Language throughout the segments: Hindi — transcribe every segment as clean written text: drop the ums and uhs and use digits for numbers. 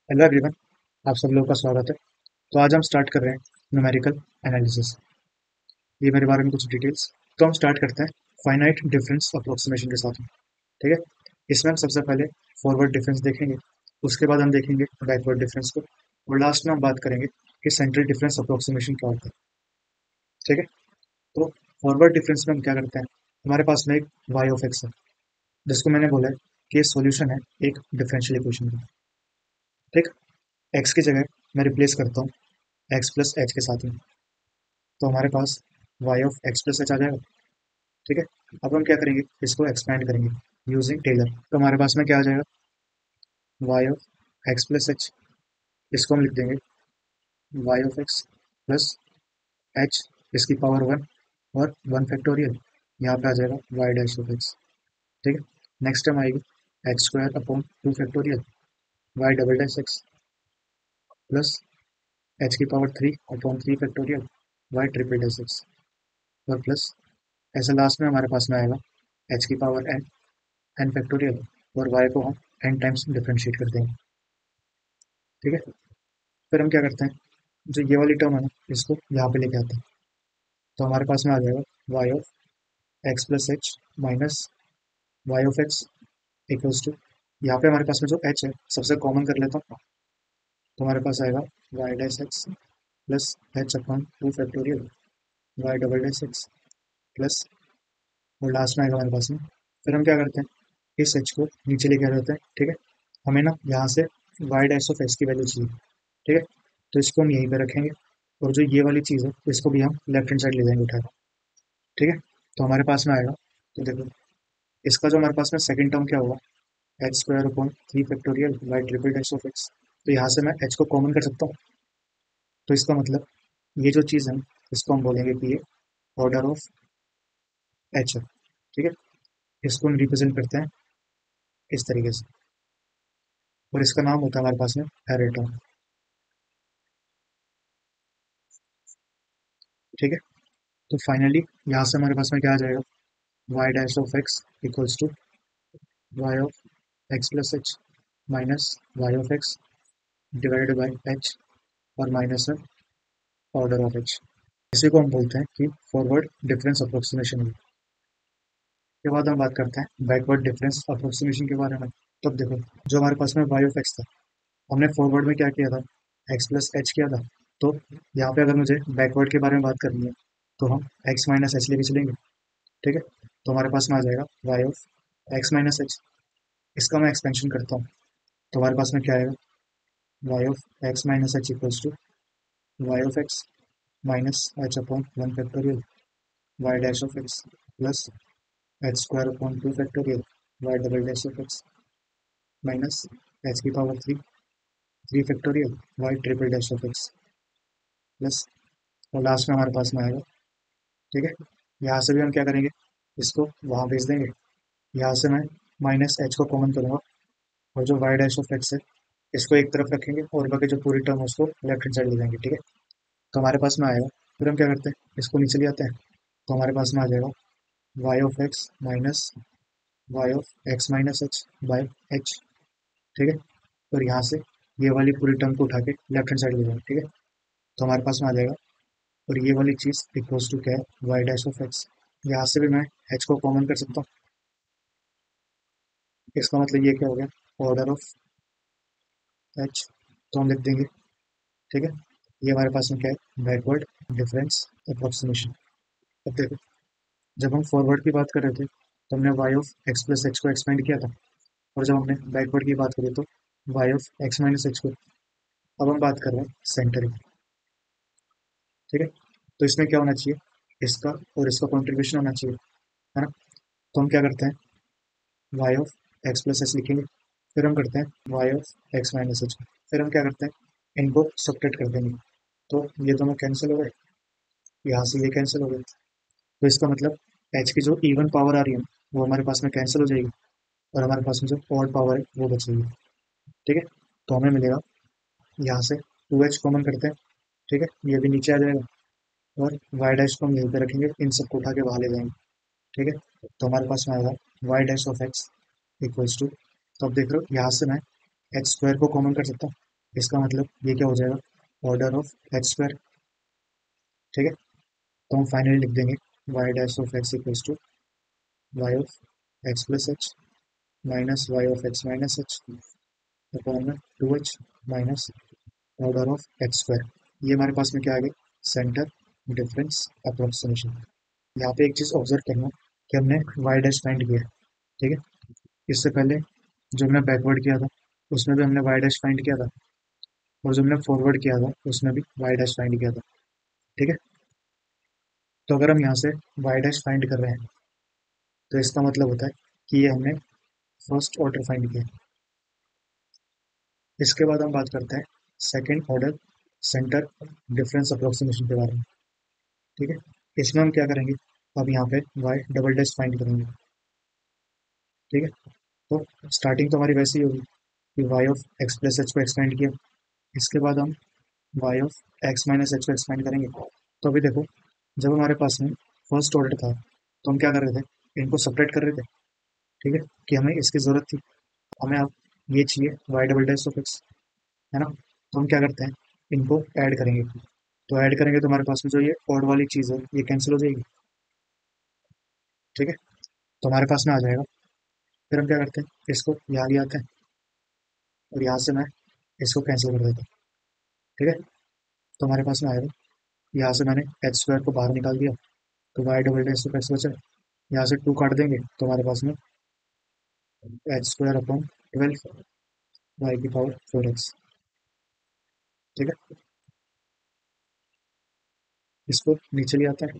Hello everyone. आप सब लोगों का स्वागत है। तो आज हम स्टार्ट कर रहे हैं न्यूमेरिकल एनालिसिस। ये मेरे बारे में कुछ डिटेल्स। तो हम स्टार्ट करते हैं फाइनाइट डिफरेंस अप्रोक्सीमेशन के साथ में। ठीक है। इसमें हम सबसे पहले फॉरवर्ड डिफरेंस देखेंगे, उसके बाद हम देखेंगे बैकवर्ड डिफरेंस को, और लास्ट में हम बात करेंगे कि सेंट्रल डिफरेंस अप्रोक्सीमेशन क्या होता है। ठीक है। तो फॉरवर्ड डिफरेंस में हम क्या करते हैं, हमारे पास में एक वाई ऑफ एक्स है, जिसको मैंने बोला है कि ये सॉल्यूशन है एक डिफरेंशियल इक्वेशन का। ठीक। एक्स की जगह मैं रिप्लेस करता हूँ एक्स प्लस एच के साथ में, तो हमारे पास Y of x plus H आ जाएगा। ठीक है। अब हम क्या करेंगे, इसको एक्सपैंड करेंगे यूजिंग टेलर। तो हमारे पास में क्या आ जाएगा, y of x plus h, इसको हम लिख देंगे y of x plus h, इसकी पावर वन, और वन फैक्टोरियल यहाँ पे आ जाएगा वाई डैश ऑफ एक्स। ठीक है। नेक्स्ट टाइम आएगी X square upon two factorial Y double dash x plus H की power three upon three factorial Y triple dash X, और प्लस ऐसे लास्ट में हमारे पास में आएगा एच की पावर एन, एन फैक्टोरियल, और वाई को हम एन टाइम्स डिफरेंशिएट कर देंगे। ठीक है। फिर हम क्या करते हैं, जो ये वाली टर्म है ना, इसको यहाँ पे लेके आते हैं। तो हमारे पास में आ जाएगा y of x plus H minus Y of x equals to, यहाँ पे हमारे पास में जो एच है सबसे कॉमन कर लेता हूँ, तो हमारे पास आएगा y dash x plus h upon two factorial Y double dash x plus, और लास्ट में आएगा हमारे पास में। फिर हम क्या करते हैं, इस एच को नीचे लेके आ जाते हैं। ठीक है। हमें ना यहाँ से वाई डैश ऑफ एक्स की वैल्यू चाहिए। ठीक है। तो इसको हम यहीं पे रखेंगे, और जो ये वाली चीज़ है इसको भी हम लेफ्ट हैंड साइड ले जाएंगे उठाकर। ठीक है। तो हमारे पास में आएगा, तो देखो इसका जो हमारे पास में सेकंड टर्म क्या होगा, H square upon three factorial by triple dash of x. तो यहाँ से मैं एच को कॉमन कर सकता हूँ, तो इसका मतलब ये जो चीज़ है इसको हम बोलेंगे कि ये ऑर्डर ऑफ एच है। ठीक है। इसको हम रिप्रेजेंट करते हैं इस तरीके से, और इसका नाम होता है हमारे पास में एरे टर्म। ठीक है। तो फाइनली यहाँ से हमारे पास में क्या आ जाएगा, y dash of x equals to Y of x plus H minus Y of x divided by h, और माइनस है ऑर्डर ऑफ एच। इसी को हम बोलते हैं कि फॉरवर्ड डिफरेंस अप्रोक्सीमेशन। के बाद हम बात करते हैं बैकवर्ड डिफरेंस अप्रोक्सीमेशन के बारे में। तो अब देखो, जो हमारे पास में वाई ऑफ एक्स था, हमने फॉरवर्ड में क्या किया था, एक्स प्लस एच किया था। तो यहाँ पे अगर मुझे बैकवर्ड के बारे में बात करनी है, तो हम एक्स माइनस एच लेके चलेंगे। ठीक है। तो हमारे पास में आ जाएगा y of x minus h, इसका मैं एक्सपेंशन करता हूँ, तो हमारे पास में क्या आएगा, Y of x minus H equals to Y of x minus H upon one factorial Y dash of x plus H square upon two factorial Y double dash of x minus H की power three, three factorial Y triple dash of x plus, और लास्ट में हमारे पास में आएगा। ठीक है। यहाँ से भी हम क्या करेंगे, इसको वहाँ भेज देंगे। यहाँ से मैं माइनस एच को कॉमन करूँगा, और जो वाई डैश ऑफ एक्स है इसको एक तरफ रखेंगे, और बाकी जो पूरी टर्म है उसको लेफ्ट हैंड साइड ले जाएंगे। ठीक है। तो हमारे पास में आएगा, फिर हम क्या करते हैं, इसको नीचे ले आते हैं, तो हमारे पास में आ जाएगा y of x minus Y of x minus h by h. ठीक है। और यहाँ से ये वाली पूरी टर्म को उठा के लेफ्ट हैंड साइड ले जाएंगे। ठीक है। तो हमारे पास में आ जाएगा, और ये वाली चीज़ इक्वल्स टू क्या है, वाई डैश ऑफ एक्स। यहाँ से भी मैं एच को कॉमन कर सकता हूँ, इसका मतलब ये क्या हो गया, ऑर्डर ऑफ एच। तो हम लिख देंगे। ठीक है। ये हमारे पास में क्या है, बैकवर्ड डिफरेंस अप्रोक्सीमेशन। अब देखो, जब हम फॉरवर्ड की बात कर रहे थे तो हमने y of x plus h को एक्सपेंड किया था, और जब हमने बैकवर्ड की बात करी तो y of x minus h को। अब हम बात कर रहे हैं सेंटर की। ठीक है। तो इसमें क्या होना चाहिए, इसका और इसका कॉन्ट्रीब्यूशन होना चाहिए, है ना। तो हम क्या करते हैं, y of x plus h लिखेंगे, फिर हम करते हैं y of x minus h, फिर हम क्या करते हैं, इनको सब्ट्रैक्ट कर देंगे। तो ये दोनों कैंसिल हो गए, यहाँ से ये कैंसिल हो गए, तो इसका मतलब एच की जो इवन पावर आ रही है वो हमारे पास में कैंसिल हो जाएगी, और हमारे पास में जो ऑड पावर है वो बचेगी। ठीक है। तो हमें मिलेगा, यहाँ से टू एच कॉमन करते हैं। ठीक है। ये भी नीचे आ जाएगा, और वाई डैश को हम यहीं पे रखेंगे, इन सबको उठा के बाहर ले जाएंगे। ठीक है। तो हमारे पास में आएगा y dash of x equals to, तो अब देख रहे हो यहाँ से मैं एच स्क्वायर को कॉमन कर सकता हूँ, इसका मतलब ये क्या हो जाएगा, ऑर्डर ऑफ एक्स स्क्वायर। ठीक है, तो हम फाइनली लिख देंगे Y dash of x equals to Y of x plus H minus Y of x minus H upon में two H minus order of X square. ये हमारे पास में क्या आ गया, सेंटर डिफरेंस अप्रोक्सीमेशन। यहाँ पे एक चीज़ ऑब्जर्व करना कि हमने वाई डैश फाइंड किया है। ठीक है, इससे पहले जो हमने बैकवर्ड किया था उसमें भी हमने वाई डैश फाइंड किया था, और जो हमने फॉरवर्ड किया था उसमें भी वाई डैश फाइंड किया था। ठीक है, तो अगर हम यहाँ से वाई डैश फाइंड कर रहे हैं तो इसका मतलब होता है कि ये हमने फर्स्ट ऑर्डर फाइंड किया। इसके बाद हम बात करते हैं second order centre difference approximation के बारे में। ठीक है, इसमें हम क्या करेंगे, अब यहाँ पे वाई डबल डैश फाइंड करेंगे। ठीक है, तो स्टार्टिंग तो हमारी वैसे ही होगी कि y of x plus h को एक्सपेंड किया, इसके बाद हम y of x minus h को एक्सपेंड करेंगे। तो अभी देखो, जब हमारे पास में फर्स्ट ऑर्डर था तो हम क्या कर रहे थे, इनको सेपरेट कर रहे थे। ठीक है, कि हमें इसकी ज़रूरत थी, हमें अब ये चाहिए y double dash of x, है ना। तो हम क्या करते हैं, इनको ऐड करेंगे। तो ऐड करेंगे तो हमारे पास में जो ये ऑड वाली चीज़ है ये कैंसिल हो जाएगी। ठीक है, तो हमारे पास में आ जाएगा। फिर हम क्या करते हैं, इसको यहाँ ले आते हैं और यहाँ से मैं इसको कैंसिल कर देता हूँ। ठीक है, तो हमारे पास में आएगा, यहाँ से मैंने एच स्क्वायर को बाहर निकाल दिया, तो y double dash of x बचा। यहाँ से टू काट देंगे तो हमारे पास में एच स्क्वायर अपॉन 12 वाई की पावर 4x। ठीक है, इसको नीचे ले आते हैं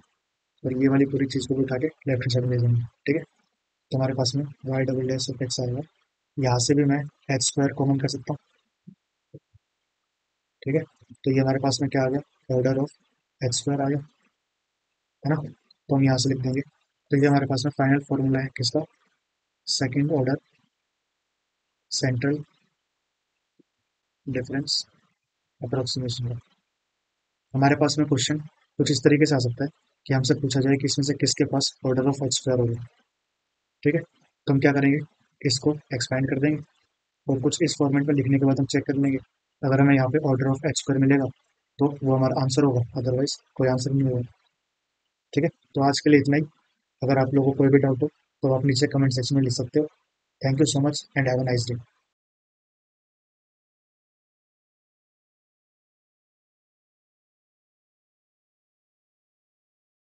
और ये वाली पूरी चीज़ को भी उठा के लेफ्ट हैंड साइड में ले जाएंगे। ठीक है, तो हमारे पास में y double dash of x आएगा। यहाँ से भी मैं एच स्क्वायर कॉमन कर सकता हूँ। ठीक है, तो ये हमारे पास में क्या आ गया, ऑर्डर ऑफ एक्स स्क्वायर आ गया, है ना। तो हम यहाँ से लिख देंगे, तो ये हमारे पास में फाइनल फॉर्मूला है किसका, second order central difference approximation का। हमारे पास में क्वेश्चन कुछ इस तरीके से आ सकता है कि हमसे पूछा जाए कि इसमें से किसके पास ऑर्डर ऑफ एक्स स्क्वायर होगा। ठीक है, तो हम क्या करेंगे, इसको एक्सपैंड कर देंगे और कुछ इस फॉर्मेट में लिखने के बाद हम चेक कर लेंगे। अगर हमें यहाँ पे ऑर्डर ऑफ एक्स स्क्वायर मिलेगा तो वो हमारा आंसर होगा, अदरवाइज कोई आंसर नहीं होगा। ठीक है, तो आज के लिए इतना ही। अगर आप लोगों को कोई भी डाउट हो तो आप नीचे कमेंट सेक्शन में लिख सकते हो। Thank you so much and have a nice day.